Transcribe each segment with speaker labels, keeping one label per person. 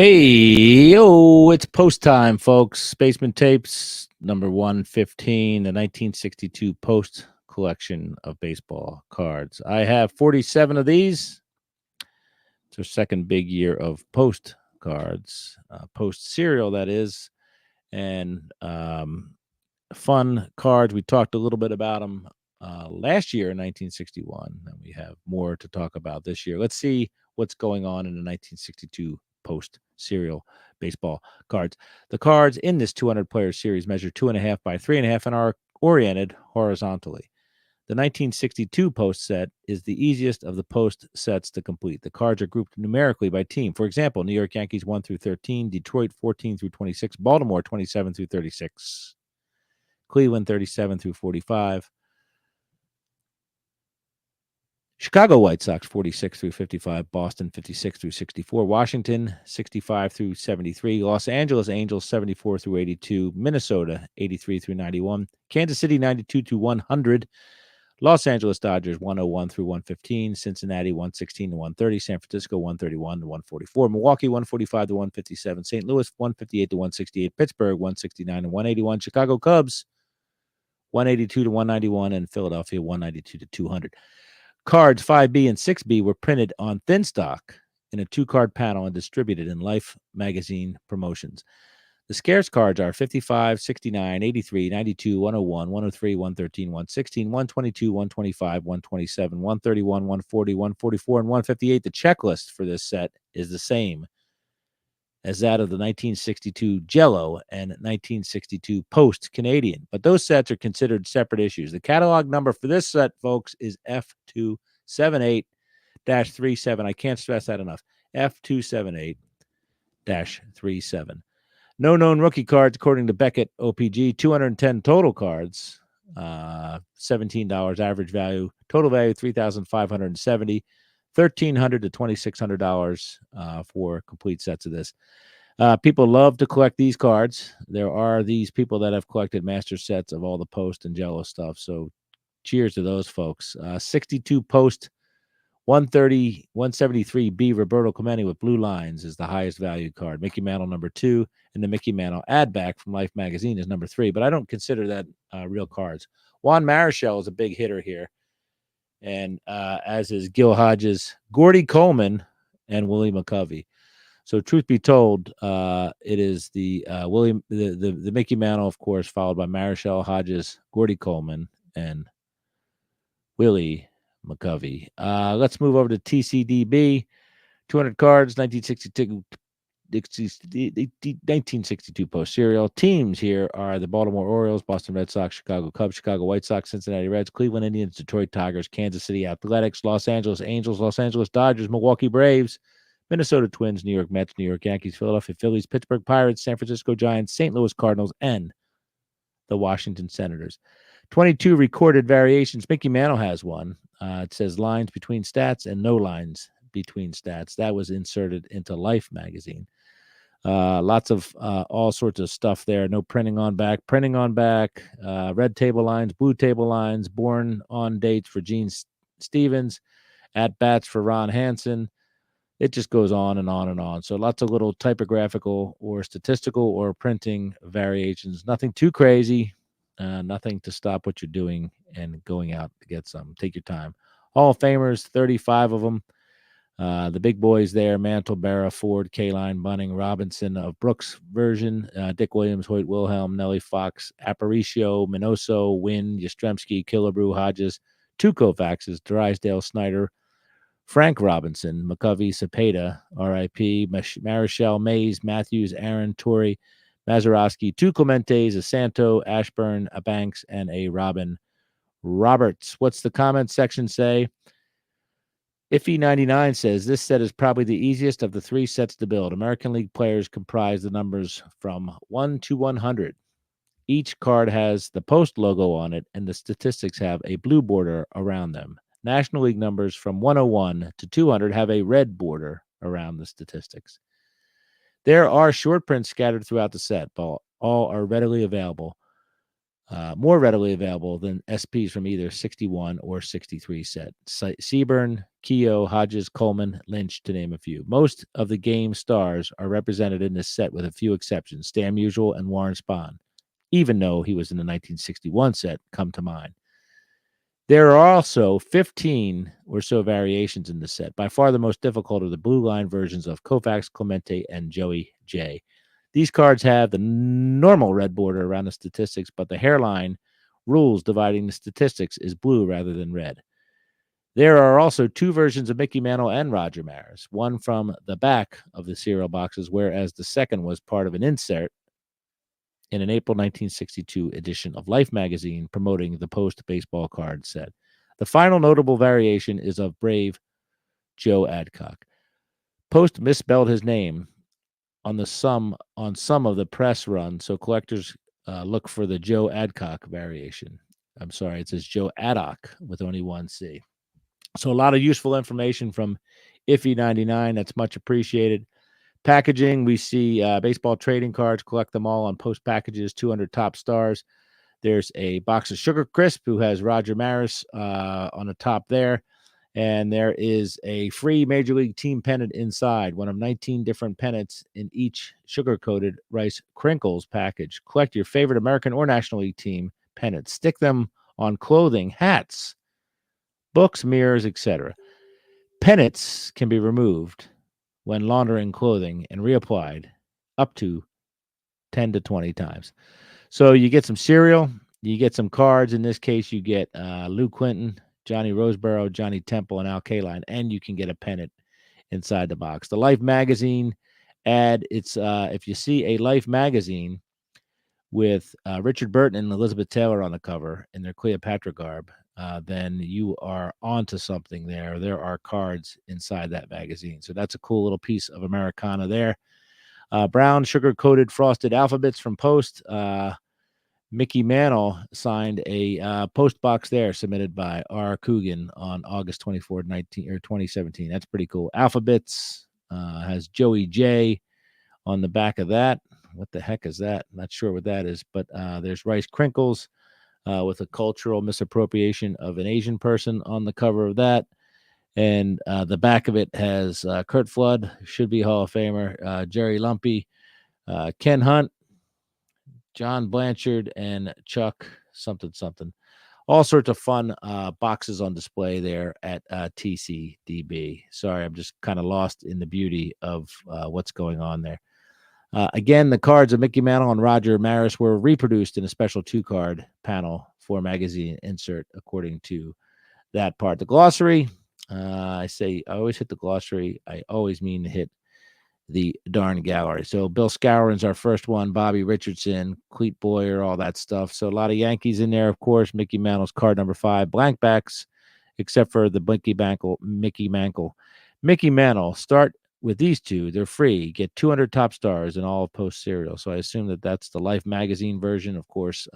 Speaker 1: Hey, yo, it's post time, folks. Spaceman Tapes, number 115, the 1962 Post collection of baseball cards. I have 47 of these. It's our second big year of Post cards, Post cereal, that is, and fun cards. We talked a little bit about them last year in 1961, and we have more to talk about this year. Let's see what's going on in the 1962 Post cereal baseball cards. The cards in this 200 player series measure 2.5 by 3.5 and are oriented horizontally. The 1962 Post set is the easiest of the Post sets to complete. The cards are grouped numerically by team. For example, New York Yankees 1 through 13, Detroit 14 through 26, Baltimore 27 through 36, Cleveland 37 through 45, Chicago White Sox 46 through 55, Boston 56 through 64, Washington 65 through 73, Los Angeles Angels 74 through 82, Minnesota 83 through 91, Kansas City 92 to 100, Los Angeles Dodgers 101 through 115, Cincinnati 116 to 130, San Francisco 131 to 144, Milwaukee 145 to 157, St. Louis 158 to 168, Pittsburgh 169 to 181, Chicago Cubs 182 to 191, and Philadelphia 192 to 200. Cards 5B and 6B were printed on thin stock in a 2-card panel and distributed in Life magazine promotions. The scarce cards are 55, 69, 83, 92, 101, 103, 113, 116, 122, 125, 127, 131, 140, 144, and 158. The checklist for this set is the same as that of the 1962 Jello and 1962 Post Canadian, but those sets are considered separate issues. The catalog number for this set, folks, is F278-37. I can't stress that enough. F278-37. No known rookie cards, according to Beckett OPG. 210 total cards, $17 average value. Total value $3,570. $1,300 to $2,600 for complete sets of this. People love to collect these cards. There are these people that have collected master sets of all the Post and Jello stuff. So cheers to those folks. 62 Post 130, 173B Roberto Clemente with blue lines is the highest valued card. Mickey Mantle number 2, and the Mickey Mantle add back from Life magazine is number 3, but I don't consider that real cards. Juan Marichal is a big hitter here, and as is Gil Hodges, Gordy Coleman, and Willie McCovey. So, truth be told, it is the Mickey Mantle, of course, followed by Marichal, Hodges, Gordy Coleman, and Willie McCovey. Let's move over to TCDB. 200 cards, 1962 Post serial. Teams here are the Baltimore Orioles, Boston Red Sox, Chicago Cubs, Chicago White Sox, Cincinnati Reds, Cleveland Indians, Detroit Tigers, Kansas City Athletics, Los Angeles Angels, Los Angeles Dodgers, Milwaukee Braves, Minnesota Twins, New York Mets, New York Yankees, Philadelphia Phillies, Pittsburgh Pirates, San Francisco Giants, St. Louis Cardinals, and the Washington Senators. 22 recorded variations. Mickey Mantle has one. It says lines between stats and no lines between stats. That was inserted into Life magazine. Lots of all sorts of stuff there. No printing on back, red table lines, blue table lines, born on dates for Gene Stevens, at bats for Ron Hansen. It just goes on and on and on. So lots of little typographical or statistical or printing variations. Nothing too crazy. Nothing to stop what you're doing and going out to get some. Take your time. Hall of Famers, 35 of them. The big boys there: Mantle, Berra, Ford, Kaline, Bunning, Robinson of Brooks' version, Dick Williams, Hoyt Wilhelm, Nellie Fox, Aparicio, Minoso, Wynn, Yastrzemski, Killebrew, Hodges, two Koufaxes, Drysdale, Snyder, Frank Robinson, McCovey, Cepeda, R.I.P., Marichal, Mays, Matthews, Aaron, Torrey, Mazeroski, two Clementes, a Santo, Ashburn, a Banks, and a Robin Roberts. What's the comment section say? Iffy99 says, this set is probably the easiest of the 3 sets to build. American League players comprise the numbers from 1 to 100. Each card has the Post logo on it, and the statistics have a blue border around them. National League numbers from 101 to 200 have a red border around the statistics. There are short prints scattered throughout the set, but all are readily available. more readily available than SPs from either 61 or 63 set. Seaburn, Keogh, Hodges, Coleman, Lynch, to name a few. Most of the game stars are represented in this set with a few exceptions. Stan Musial and Warren Spahn, even though he was in the 1961 set, come to mind. There are also 15 or so variations in the set. By far the most difficult are the blue line versions of Koufax, Clemente, and Joey J. These cards have the normal red border around the statistics, but the hairline rules dividing the statistics is blue rather than red. There are also two versions of Mickey Mantle and Roger Maris, one from the back of the cereal boxes, whereas the second was part of an insert in an April 1962 edition of Life magazine promoting the Post baseball card set. The final notable variation is of Brave Joe Adcock. Post misspelled his name on some of the press run, so collectors look for the Joe Adcock variation. I'm sorry, it says Joe Addock with only one C. So a lot of useful information from Iffy 99. That's much appreciated. Packaging, we see baseball trading cards, collect them all on Post packages, 200 top stars. There's a box of Sugar Crisp who has Roger Maris on the top there. And there is a free Major League team pennant inside, one of 19 different pennants in each sugar-coated Rice Crinkles package. Collect your favorite American or National League team pennants. Stick them on clothing, hats, books, mirrors, etc. Pennants can be removed when laundering clothing and reapplied up to 10 to 20 times. So you get some cereal, you get some cards. In this case, you get Lou Quinton, Johnny Roseboro, Johnny Temple, and Al Kaline, and you can get a pennant inside the box. The Life magazine ad, it's if you see a Life magazine with Richard Burton and Elizabeth Taylor on the cover in their Cleopatra garb, then you are onto something there. There are cards inside that magazine. So that's a cool little piece of Americana there. Brown sugar-coated frosted alphabets from Post. Mickey Mantle signed a post box there submitted by R. Coogan on August 24th, 2017. That's pretty cool. Alphabets has Joey J on the back of that. What the heck is that? Not sure what that is, but there's Rice Crinkles with a cultural misappropriation of an Asian person on the cover of that. And the back of it has Curt Flood, should be Hall of Famer, Jerry Lumpy, Ken Hunt, John Blanchard, and Chuck something. All sorts of fun boxes on display there at TCDB. Sorry, I'm just kind of lost in the beauty of what's going on there. Again, the cards of Mickey Mantle and Roger Maris were reproduced in a special 2-card panel for magazine insert, according to that part. The glossary, I always hit the glossary. I always mean to hit the darn gallery. So Bill Skowron's our first one, Bobby Richardson, Clete Boyer, all that stuff. So a lot of Yankees in there, of course. Mickey Mantle's card number 5, blank backs, except for the Mickey Mantle. Start with these two. They're free. Get 200 top stars in all of Post cereal. So I assume that that's the Life magazine version. Of course,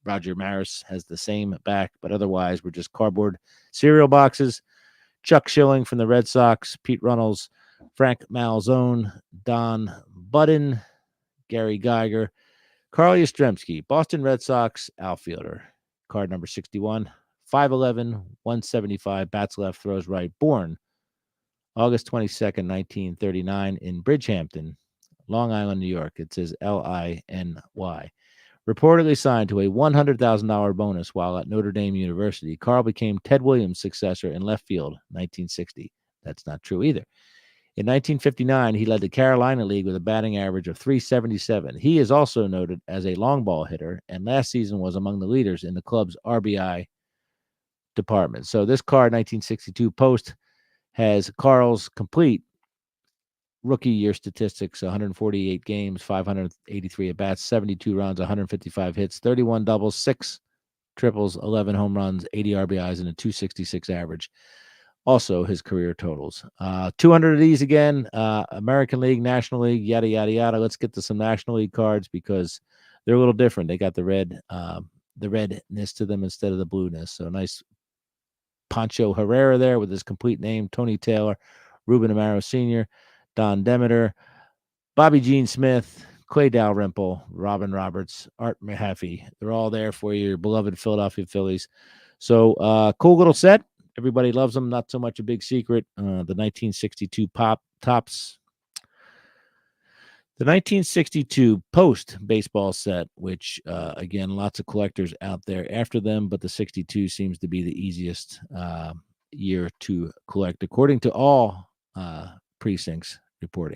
Speaker 1: Roger Maris has the same back, but otherwise we're just cardboard cereal boxes. Chuck Schilling from the Red Sox, Pete Runnels, Frank Malzone, Don Budden, Gary Geiger, Carl Yastrzemski, Boston Red Sox outfielder, card number 61, 5'11", 175, bats left, throws right, born August 22nd, 1939 in Bridgehampton, Long Island, New York. It says L-I-N-Y. Reportedly signed to a $100,000 bonus while at Notre Dame University. Carl became Ted Williams' successor in left field, 1960. That's not true either. In 1959, he led the Carolina League with a batting average of .377. He is also noted as a long ball hitter, and last season was among the leaders in the club's RBI department. So this card, 1962 Post, has Carl's complete rookie year statistics: 148 games, 583 at bats, 72 runs, 155 hits, 31 doubles, 6 triples, 11 home runs, 80 RBIs, and a .266 average. Also his career totals. 200 of these again, American League, National League, yada, yada, yada. Let's get to some National League cards because they're a little different. They got the redness to them instead of the blueness. So nice Pancho Herrera there with his complete name, Tony Taylor, Ruben Amaro Sr., Don Demeter, Bobby Gene Smith, Clay Dalrymple, Robin Roberts, Art Mahaffey. They're all there for your beloved Philadelphia Phillies. So cool little set. Everybody loves them. Not so much a big secret. The 1962 Topps. The 1962 Post baseball set, which, again, lots of collectors out there after them, but the 62 seems to be the easiest year to collect, according to all precincts reporting.